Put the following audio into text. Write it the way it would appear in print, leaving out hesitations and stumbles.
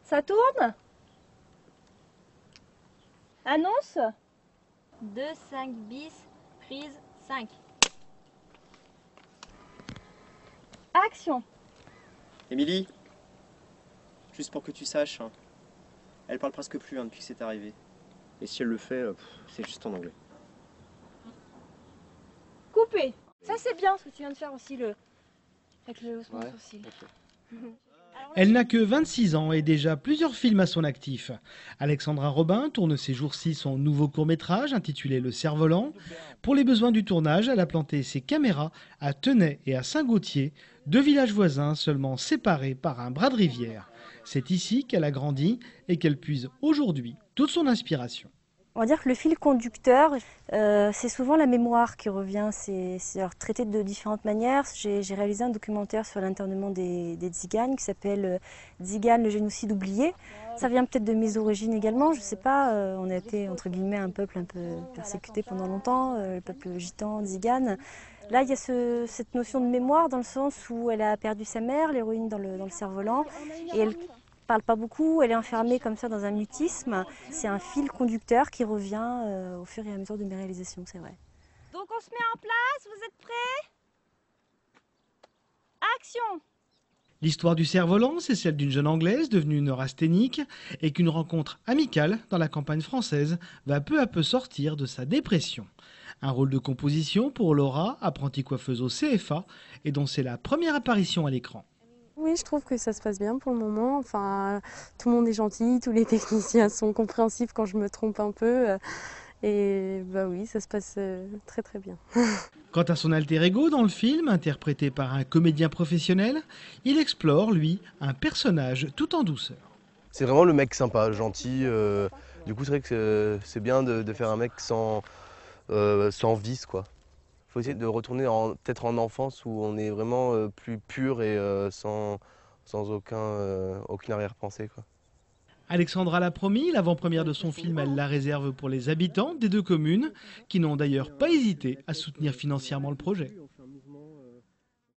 Ça tourne? Annonce? 2, 5 bis, prise 5. Action! Émilie, juste pour que tu saches, hein, elle parle presque plus depuis que c'est arrivé. Et si elle le fait, c'est juste en anglais. Coupé! Ça c'est bien ce que tu viens de faire aussi avec le haussement de sourcil. Okay. Elle n'a que 26 ans et déjà plusieurs films à son actif. Alexandra Robin tourne ces jours-ci son nouveau court-métrage intitulé Le Cerf-Volant. Pour les besoins du tournage, elle a planté ses caméras à Tenay et à Saint-Gautier, deux villages voisins seulement séparés par un bras de rivière. C'est ici qu'elle a grandi et qu'elle puise aujourd'hui toute son inspiration. On va dire que le fil conducteur, c'est souvent la mémoire qui revient. C'est traité de différentes manières. J'ai réalisé un documentaire sur l'internement des Tziganes qui s'appelle Tziganes, le génocide oublié. Ça vient peut-être de mes origines également, je ne sais pas. On a été, entre guillemets, un peuple un peu persécuté pendant longtemps, le peuple gitan, Tzigane. Là, il y a cette notion de mémoire dans le sens où elle a perdu sa mère, l'héroïne dans le cerf-volant, et elle parle pas beaucoup, elle est enfermée comme ça dans un mutisme. C'est un fil conducteur qui revient au fur et à mesure de mes réalisations, c'est vrai. Donc on se met en place, vous êtes prêts? Action! L'histoire du cerf-volant, c'est celle d'une jeune Anglaise devenue neurasthénique et qu'une rencontre amicale dans la campagne française va peu à peu sortir de sa dépression. Un rôle de composition pour Laura, apprentie coiffeuse au CFA, et dont c'est la première apparition à l'écran. Oui, je trouve que ça se passe bien pour le moment. Enfin, tout le monde est gentil, tous les techniciens sont compréhensifs quand je me trompe un peu. Et bah oui, ça se passe très très bien. Quant à son alter ego dans le film, interprété par un comédien professionnel, il explore, lui, un personnage tout en douceur. C'est vraiment le mec sympa, gentil. Du coup, c'est vrai que c'est bien de faire un mec sans vice, quoi. Il faut essayer de retourner peut-être en enfance où on est vraiment plus pur et sans aucune arrière-pensée, quoi. Alexandra l'a promis, l'avant-première de son film, elle la réserve pour les habitants des deux communes, qui n'ont d'ailleurs pas hésité à soutenir financièrement le projet.